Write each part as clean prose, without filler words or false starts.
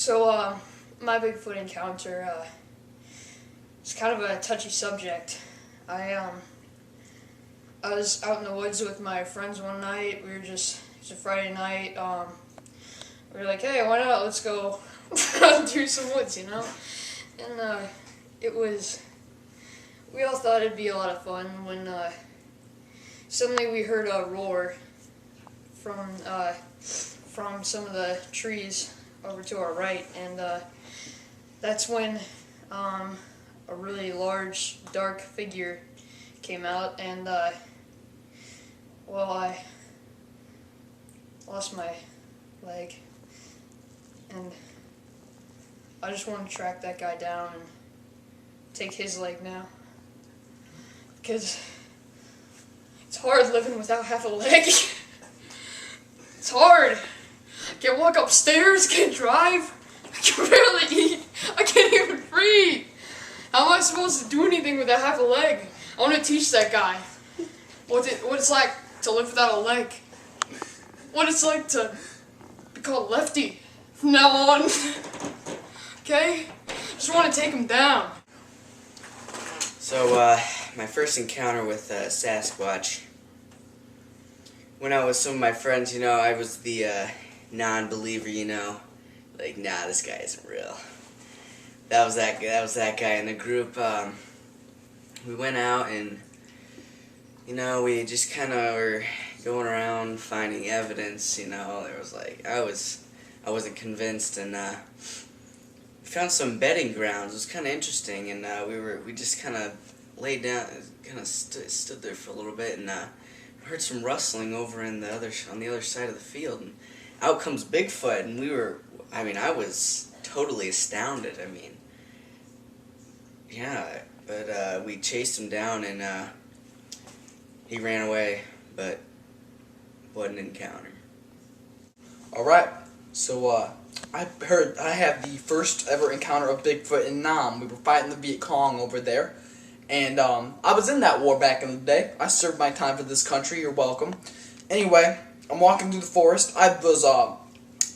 So, my Bigfoot encounter, it's kind of a touchy subject. I was out in the woods with my friends one night. It was a Friday night. We were like, hey, why not? Let's go do some woods, you know? And, we all thought it'd be a lot of fun when, suddenly we heard a roar from some of the trees over to our right, and that's when a really large, dark figure came out, and I lost my leg, and I just want to track that guy down and take his leg now, because it's hard living without half a leg. It's hard. I can't walk upstairs, can't drive, I can barely eat, I can't even breathe. How am I supposed to do anything with a half a leg? I want to teach that guy what it's like to live without a leg. What it's like to be called Lefty from now on. Okay? Just want to take him down. So, my first encounter with Sasquatch, when I was with some of my friends, I was the non-believer, like, nah, this guy isn't real. That was that guy in the group. We went out and, we just kind of were going around finding evidence, there was like, I wasn't convinced, and we found some bedding grounds. It was kind of interesting, and we just kind of laid down, kind of stood there for a little bit, and heard some rustling over on the other side of the field, and out comes Bigfoot, and I was totally astounded. But we chased him down, and he ran away, but wasn't an encounter. Alright, so I heard I had the first ever encounter of Bigfoot in Nam. We were fighting the Viet Cong over there, and I was in that war back in the day. I served my time for this country, you're welcome. Anyway, I'm walking through the forest. I was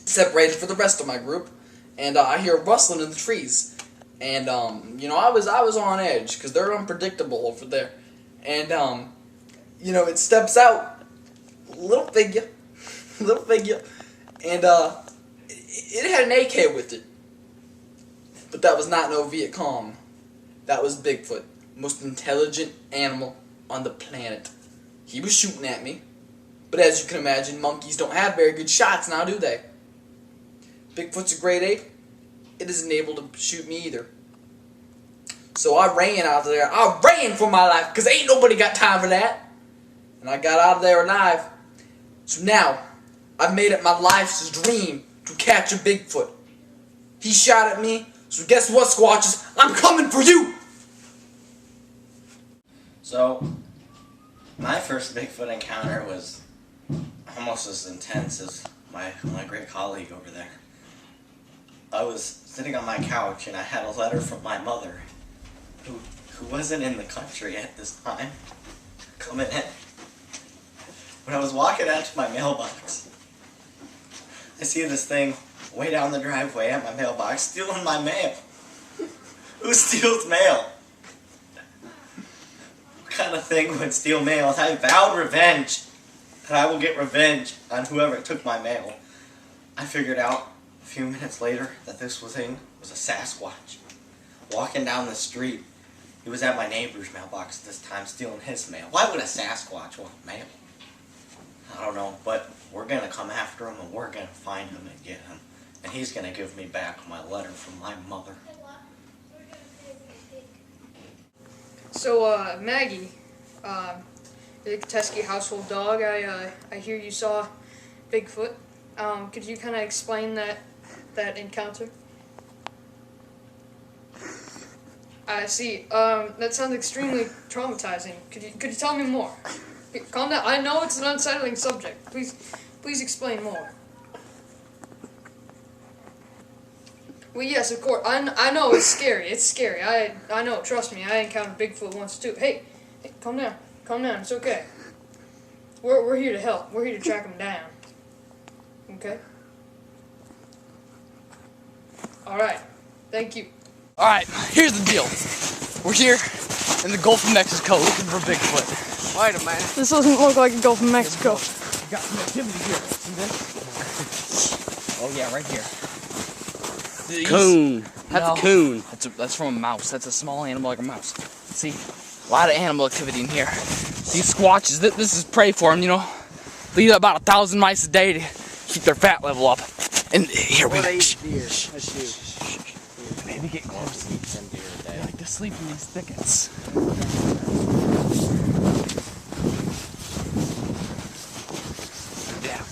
separated from the rest of my group, and I hear rustling in the trees. And, I was on edge, because they're unpredictable over there. And, it steps out, little figure, and, it had an AK with it. But that was not no Viet Cong. That was Bigfoot, most intelligent animal on the planet. He was shooting at me, but as you can imagine, monkeys don't have very good shots now, do they? Bigfoot's a great ape. It isn't able to shoot me either. So I ran out of there. I ran for my life, because ain't nobody got time for that. And I got out of there alive. So now, I've made it my life's dream to catch a Bigfoot. He shot at me, so guess what, Squatches? I'm coming for you! So, my first Bigfoot encounter was almost as intense as my great colleague over there. I was sitting on my couch, and I had a letter from my mother, who wasn't in the country at this time, coming in. When I was walking out to my mailbox, I see this thing way down the driveway at my mailbox, stealing my mail. Who steals mail? What kind of thing would steal mail? I vowed revenge, that I will get revenge on whoever took my mail. I figured out a few minutes later that this was a Sasquatch. Walking down the street, he was at my neighbor's mailbox this time, stealing his mail. Why would a Sasquatch want mail? I don't know, but we're going to come after him, and we're going to find him and get him. And he's going to give me back my letter from my mother. So, Maggie, the Teskey household dog, I hear you saw Bigfoot. Could you kind of explain that encounter? I see. That sounds extremely traumatizing. Could you tell me more? Calm down. I know it's an unsettling subject. Please explain more. Well, yes, of course. I know it's scary. It's scary. I know. Trust me. I encountered Bigfoot once too. Hey, calm down. Calm down. It's okay. We're here to help. We're here to track him down. Okay? Alright, thank you. Alright, here's the deal. We're here in the Gulf of Mexico looking for Bigfoot. Wait a minute. This doesn't look like a Gulf of Mexico. We got some activity here. See this? Oh yeah, right here. Coon. That's a coon. That's from a mouse. That's a small animal like a mouse. See, a lot of animal activity in here. These squatches, this is prey for them, you know. They eat about 1,000 mice a day to keep their fat level up. And here we go. Maybe get close. They like to sleep in these thickets. Yeah,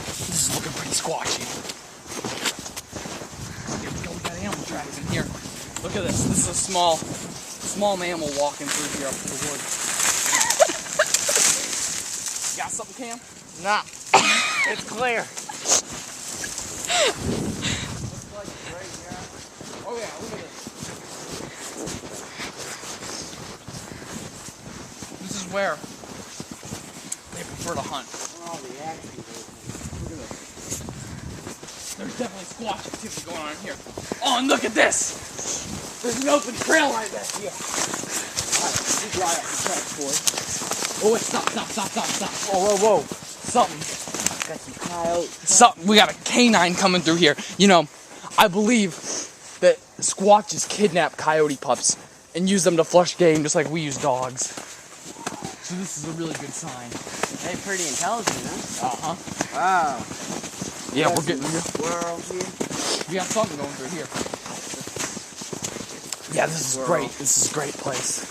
this is looking pretty squashy. Here we go. We got animal tracks in here. Look at this. This is a small mammal walking through here up to the woods. Got something, Cam? Nah. It's clear. Oh yeah, look at this. This is where they prefer to hunt. All the action goes. Look at this. There's definitely squash activity going on in here. Oh, and look at this! There's an open trail right back here. Alright, we dry up the tracks, boys. Oh wait, stop. Whoa. Something. Got some coyotes. Something. We got a canine coming through here. You know, I believe that squatches kidnap coyote pups and use them to flush game just like we use dogs. So this is a really good sign. Hey, pretty intelligent, huh? Uh-huh. Wow. Yeah, we're getting here. Squirrel here. We got something going through here. Yeah, this is great. This is a great place.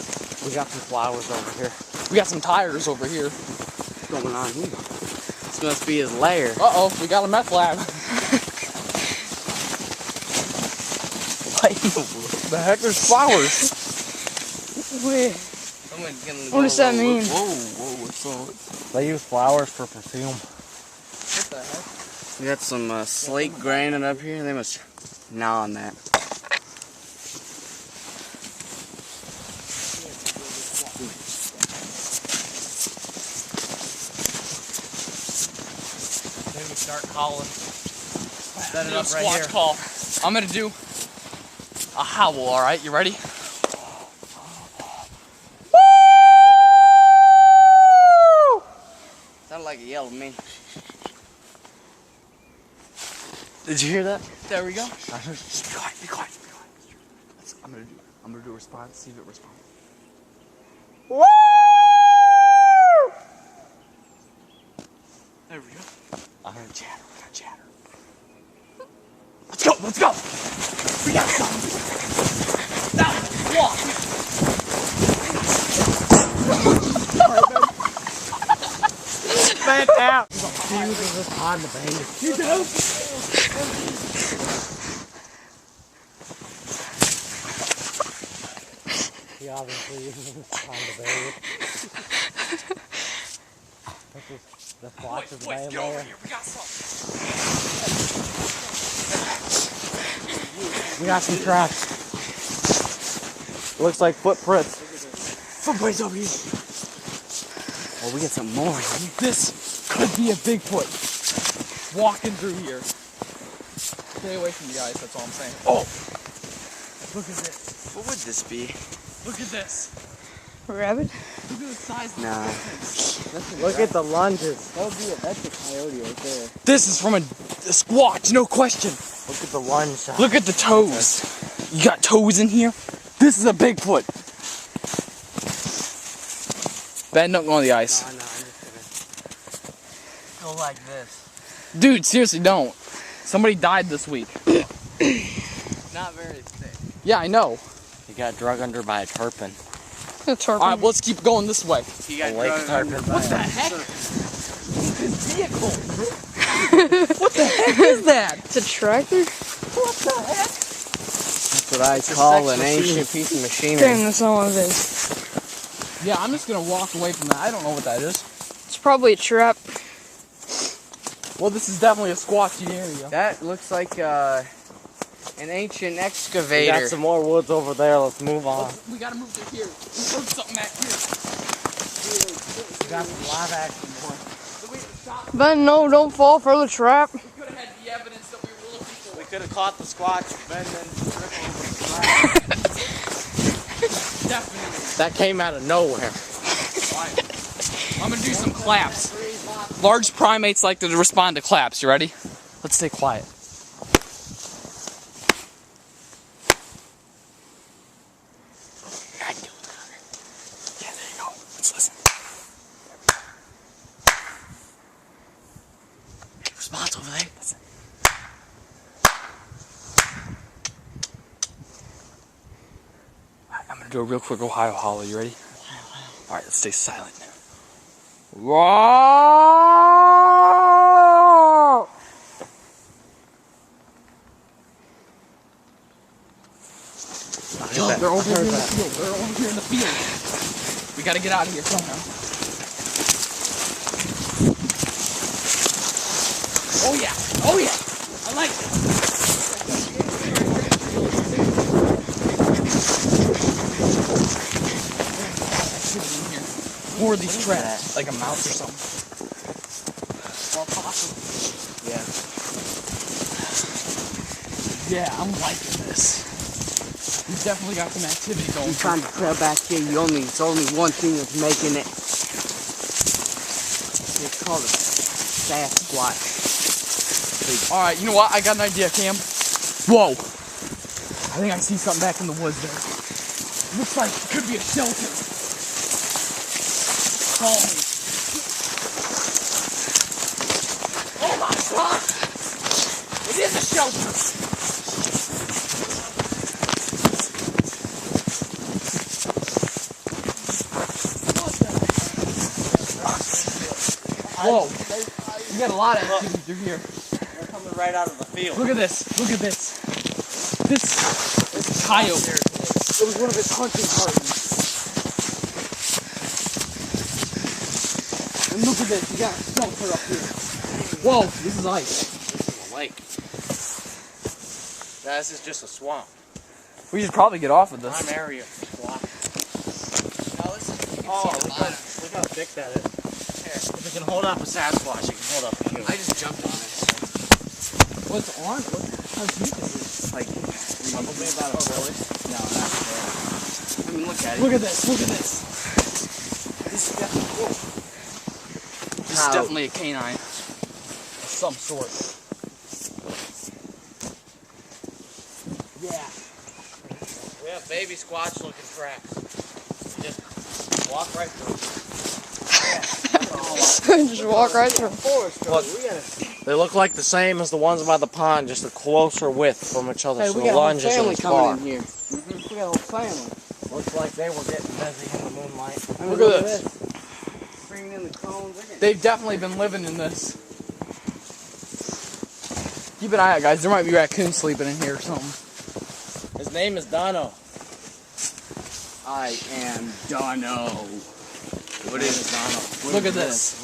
We got some flowers over here. We got some tires over here. What's going on here? This must be his lair. Uh-oh, we got a meth lab. The heck, there's flowers. Wait, Someone's gonna what does that mean? Whoa, what's up? They use flowers for perfume. What the heck? We got some slate granite up here. They must gnaw on that. Then we start calling. Set it Do a up right squatch here. call. I'm gonna do a howl, alright? You ready? Sounded like a yell to me. Did you hear that? There we go. Just be quiet, be quiet. I'm gonna do a response, see if it responds. Woo! There we go. I heard chatter. Let's go! We got something! Now, walk! Spent out. Fuse is just on the base. You do? He obviously uses on the base. The flash of the Wait, bay get over layer. here. We got something. We got some tracks. Looks like footprints. Footprints over here. Oh, we got some more. This could be a Bigfoot walking through here. Stay away from you guys, that's all I'm saying. Oh! Look at this. What would this be? Look at this. Rabbit? Look at the size of Nah. this. Look at the lunges. That's a coyote right there. This is from a squatch, no question. Look at the lunge shot. Look at the toes. You got toes in here? This is a Bigfoot. Ben, don't go on the ice. No, I'm just gonna go like this. Dude, seriously, don't. Somebody died this week. Not very thick. Yeah, I know. He got drug under by a tarpon. That's hard. Alright, well, let's keep going this way. He got A lake drugged tarpon. under What by the a heck? surf. This vehicle. What the heck is that? It's a tractor? What the heck? That's what I call an ancient piece of machinery. Damn, that's not what it is. Yeah, I'm just gonna walk away from that. I don't know what that is. It's probably a trap. Well, this is definitely a squatchy area. That looks like an ancient We excavator. got some more woods over there. Let's move on. We gotta move to here. We heard something back here. We got some live action. Ben, no, don't fall for the trap. We could have had the evidence that we were looking for. could have caught the Squatch bending triple over the Definitely. That came out of nowhere. I'm gonna do some claps. Large primates like to respond to claps. You ready? Let's stay quiet. Yeah, there you go. Let's listen. Hey, response over there. Listen. Alright, I'm gonna do a real quick Ohio holler. You ready? Alright, let's stay silent. Whoa! Yo, they're over here in the field. They're over here in the field. We gotta get out of here somehow. Oh yeah! Oh yeah! I like it. More of these traps, like a mouse or something. Or possum. Yeah. Yeah, I'm liking this. We've definitely got some activity going. You find the trail back here, it's only one thing that's making it. It's called a Sasquatch. Alright, you know what? I got an idea, Cam. Whoa! I think I see something back in the woods there. Looks like it could be a shelter. Follow me. Oh my god! It is a shelter! Whoa! We got a lot of activity through here. They're coming right out of the field. Look at this. Look at this. This is a coyote. It was one of his hunting partners. And look at this. You got a shelter up here. Whoa, this is ice. This is a lake. This is just a swamp. We should probably get off of this. Prime area swamp. Look how thick that is. If it can hold up a Sasquatch, it can hold up a human. I just jumped on it. What's on? How deep is it? Like, Probably about a foot. no, not there. I mean, look at it. Look at this. Look at this. This is definitely cool. This is definitely a canine of some sort. Yeah. We have baby Squatch looking tracks. Just walk right through. Just walk right through. Look, they look like the same as the ones by the pond, just a closer width from each other. Hey, so we the got a whole lunge family isn't as far. coming in here. We got a whole family. Looks like they were getting busy in the moonlight. I mean, Look at this. Bringing in the cones. They've definitely been living in this. Keep an eye out, guys. There might be raccoons sleeping in here or something. His name is Dono. I am Dono. What is Dono? Look at this.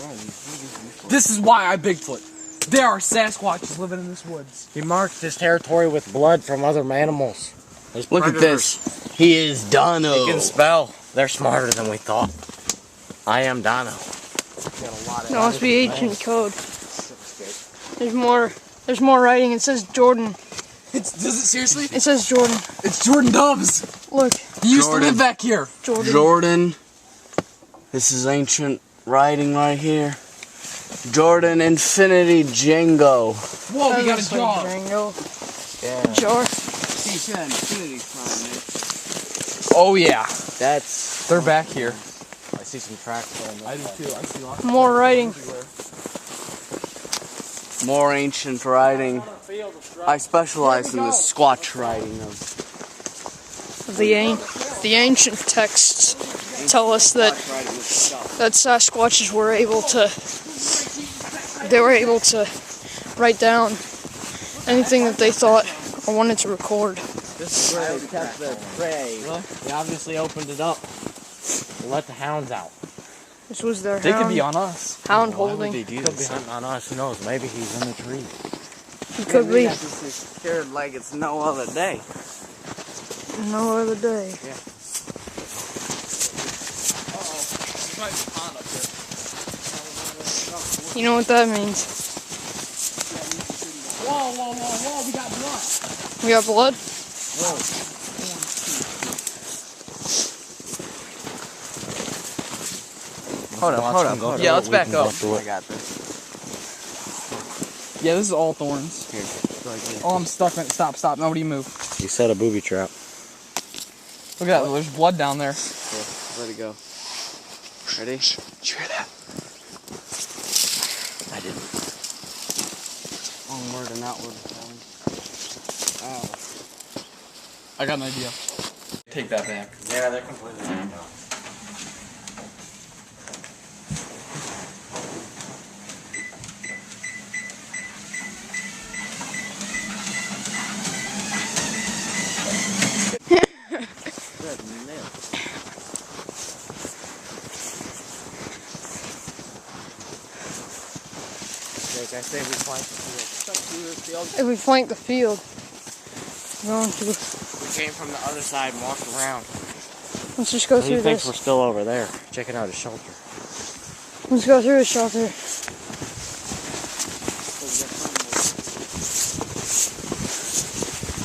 This is why I Bigfoot. There are Sasquatches living in this woods. He marks his territory with blood from other animals. There's Look at predators. this. He is Dono. He can spell. They're smarter than we thought. I am Dono. That must be ancient code. There's more writing. It says Jordan. Does it seriously? It says Jordan. It's Jordan Doves. Look, He used to Jordan. live back here. Jordan. Jordan. This is ancient writing right here. Jordan Infinity Django. Whoa, That we got a looks like jar. Django. Yeah. Jar. See, you got an infinity sign Oh yeah, That's they're back here. I see some tracks going I do too. I see lots. More writing. more ancient writing. I specialize in the Squatch writing of The ancient texts tell us that Sasquatches were able to write down anything that they thought or wanted to record. This is where they kept their prey. They obviously opened it up to let the hounds out. This was their They could be hound, on us. hound Why would holding. they do Could be hunting on us. Who knows? Maybe he's in the tree. He could be. scared like it's no other day. No other day. You know what that means? Whoa, we got blood. We got blood? Whoa. Hold up. Yeah, let's back up. I got this. Yeah, this is all thorns. Here. Oh, I'm stuck in it. Stop. Nobody move. You set a booby trap. Look at that. There's blood down there. Here, let it go. Ready? Did you hear that? I didn't. Onward and outward. Ow. I got an idea. Take that back. Yeah, they're completely different. I say we flank the field. If we flank the field, we're going to. We came from the other side and walked around. Let's just go He through thinks this. we're still over there, checking out his shelter. Let's go through the shelter.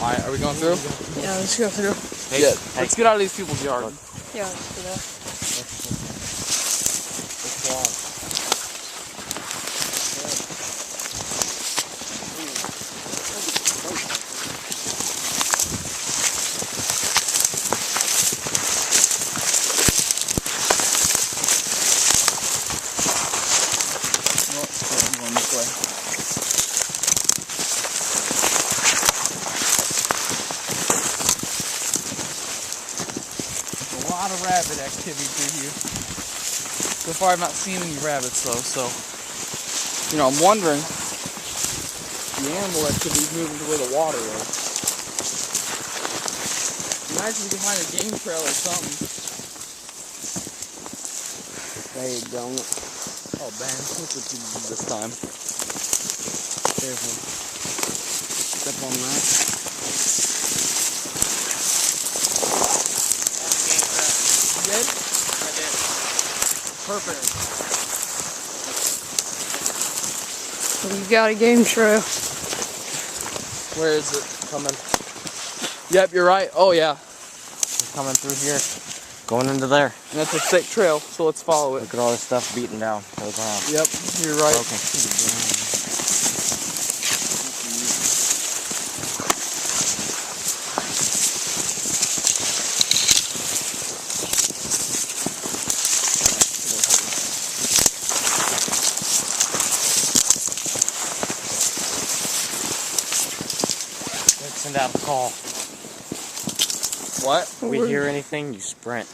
Alright, are we going through? Yeah, let's go through. Hey, Yeah. hey. Let's get out of these people's yard. Yeah, let's do that. What's wrong? I'm going this way. A lot of rabbit activity through here. So far I've not seen any rabbits though, so I'm wondering if the animal activity is moving to where the water is. Imagine we can find a game trail or something. There you go. Oh, man, what's it this time? Careful. Step on that. You did? I did. Perfect. We got a game trail. Where is it? Coming. Yep, you're right. Oh, yeah. We're coming through here. Going into there. And that's a thick trail, so let's follow it. Look at all this stuff beaten down to the ground. Yep, you're right. Okay. Let's send out a call. What? If we hear anything, you sprint.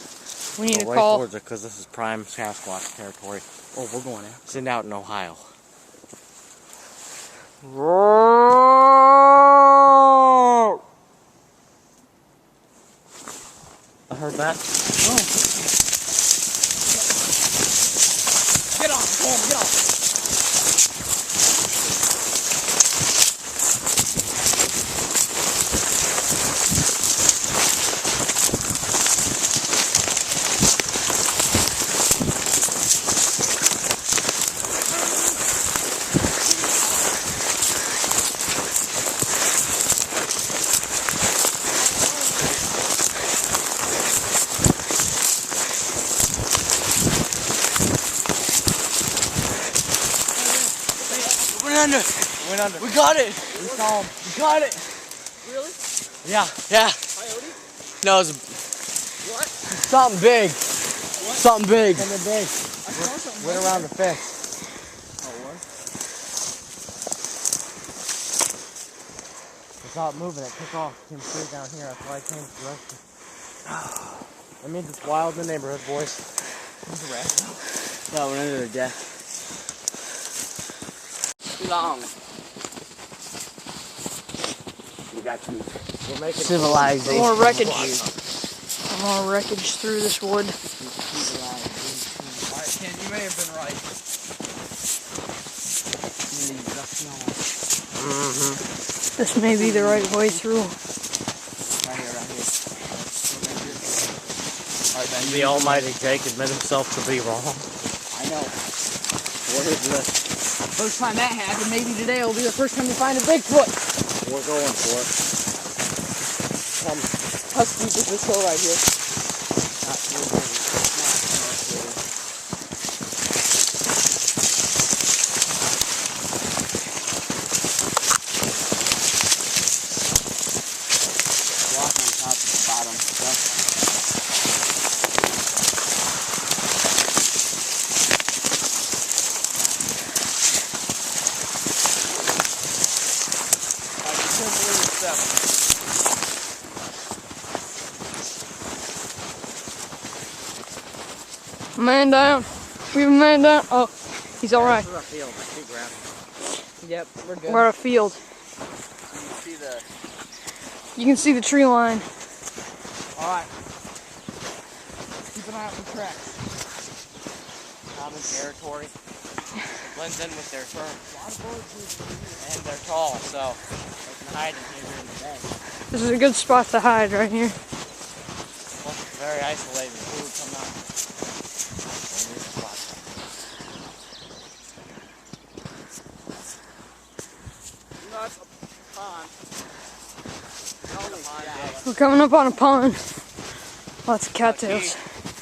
We need Go a right call. towards it because this is prime Sasquatch territory. Oh, we're going in. Send out in Ohio. I heard that. Get off! Come on, get off! Went under. We got it. We saw him. We got it. Really? Yeah. Coyote? No, it's What? something big. Something big. Something big. I saw something. Went around the fence. Oh, what? I saw it moving. It took off. Came straight down here. That's why I came to the rescue. That means it's wild in the neighborhood, boys. There's a rat. No, we're under the deck. Long. We got you. We're making civilized. More wreckage. More wreckage through this wood. Alright, Ken, you may have been right. Mm-hmm. This may be the right way through. Right here. Alright, Ben. The almighty Jake admit himself to be wrong. I know. What is this? First time that happened, maybe today will be the first time you find a Bigfoot. We're going for it. How steep is this hill right here? Not too big. Walk on top of the bottom stuff. Man down. We have a man down. Oh, he's alright. This is a field. I keep grabbing. Yep, we're good. We're at a field. So you see the. You can see the tree line. Alright. Keep an eye out for tracks. Common territory. Blends in with their fur. And they're tall, so they can hide in here during the day. This is a good spot to hide right here. Plus it's very isolated. Who would come out? We're coming up on a pond. Lots of cattails.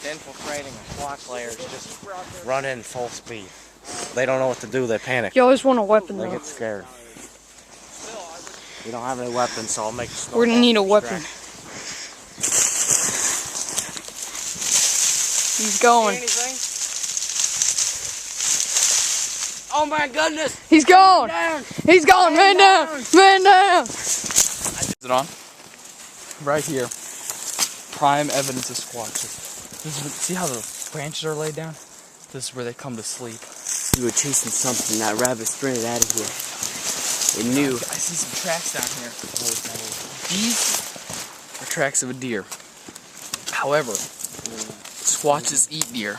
Infiltrating a squatch layer is just run in full speed. They don't know what to do, they panic. You always want a weapon They though. get scared. We don't have any weapons, so I'll make a We're gonna need a weapon. He's going. Oh my goodness! He's going! He's going! Man down! Man down! Is it on? Right here. Prime evidence of squatches. See how the branches are laid down? This is where they come to sleep. We were chasing something. That rabbit sprinted out of here. It knew. I see some tracks down here. These are tracks of a deer. However, squatches eat deer.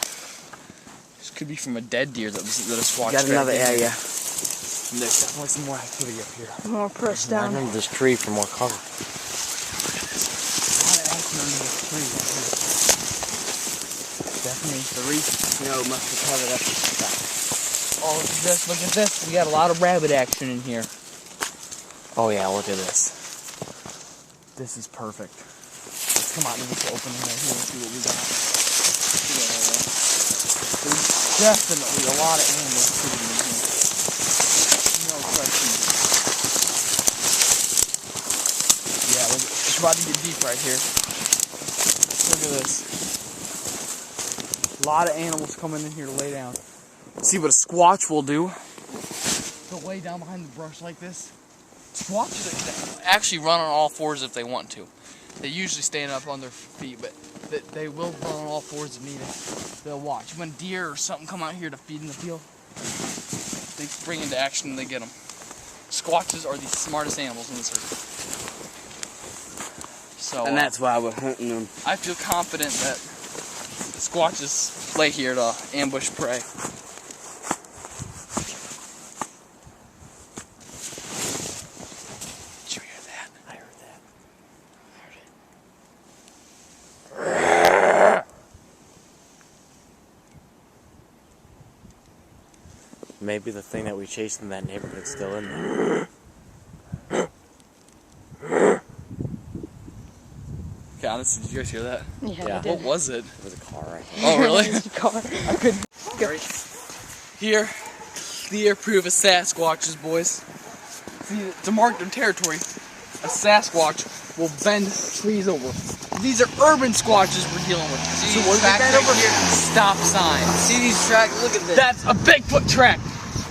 This could be from a dead deer that a squatch Got another dragged in here. area. And there's definitely some more activity up here. More pressed I'm down. under this tree for more cover. A lot of action under this tree right here. Definitely the reason. No, must have covered up the stuff. Oh, look at this, look at this. We got a lot of rabbit action in here. Oh yeah, look at this. This is perfect. Let's come out into this opening right here and see what we got. There's definitely a lot of animal activity in here. No question. Yeah, it's about to get deep right here. Look at this. A lot of animals coming in here to lay down. See what a squatch will do. They'll lay down behind the brush like this. Squatches actually run on all fours if they want to. They usually stand up on their feet, but they will run on all fours if needed. They'll watch. When deer or something come out here to feed in the field, they spring into action and they get them. Squatches are the smartest animals in this earth. So, And that's why we're hunting them. I feel confident that the squatches lay here to ambush prey. Did you hear that? I heard that. Maybe the thing that we chased in that neighborhood's still in there. Okay, honestly, did you guys hear that? Yeah, I Yeah. did. What was it? It was a car right Oh, really? It's a car. I couldn't. Here, clear proof of Sasquatches, boys. See, to mark their territory, a Sasquatch will bend trees over. These are urban squatches we're dealing with. So what is track that right over? here. Stop sign. See these tracks? Look at this. That's a Bigfoot track.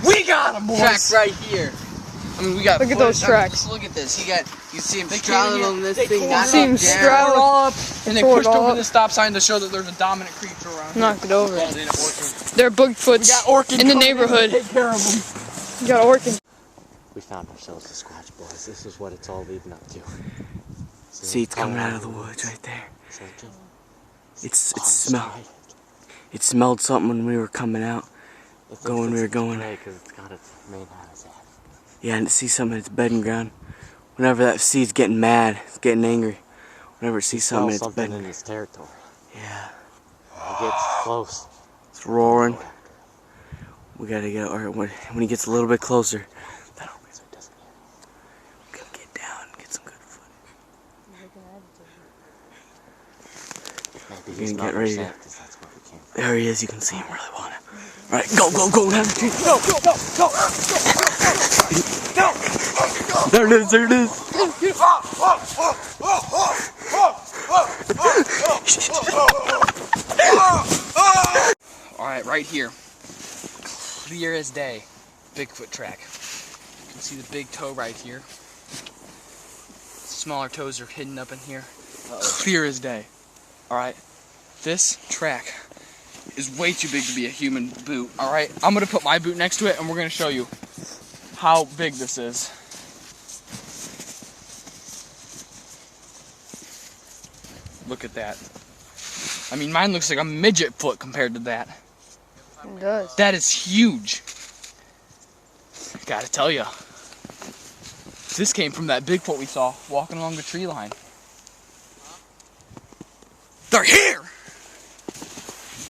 We got him, boys. track right here. I mean, we got. Look at those Look, tracks. Look at this. You see him They straddling came on this here, thing. they knocked see him it down. straddle- Tore it all up, and they Tore it pushed all over up. the stop sign to show that there's a dominant creature around here. Knocked it over. Well, they didn't orchard. They're We Bigfoots got orchid in the coming neighborhood. to take care of them. You got orchid. We found ourselves a Squatch, boys. This is what it's all leading up to. See, it's coming out of the woods right there. Searching. It smelled. It smelled something when we were coming out. Going, we were going. Because it's got its main habitat. Yeah, and to see something in its bedding ground. Whenever that seed's getting mad, it's getting angry. Whenever it sees something in its something bedding, in its territory. yeah, It gets close. it's roaring. We gotta get, or when he gets a little bit closer, that always doesn't hear. We gotta get down and get some good footage. We're gonna get ready to. There he is, you can see him really want it. Alright, go, go, go, down the tree. Go, go, go, go, go, go. There it is, there it is. Alright, right here. Clear as day. Bigfoot track. You can see the big toe right here. Smaller toes are hidden up in here. Clear as day. Alright. This track is way too big to be a human boot. Alright, I'm going to put my boot next to it and we're going to show you how big this is. Look at that. I mean, mine looks like a midget foot compared to that. It does. That is huge. Gotta tell you. This came from that Bigfoot we saw walking along the tree line. They're here!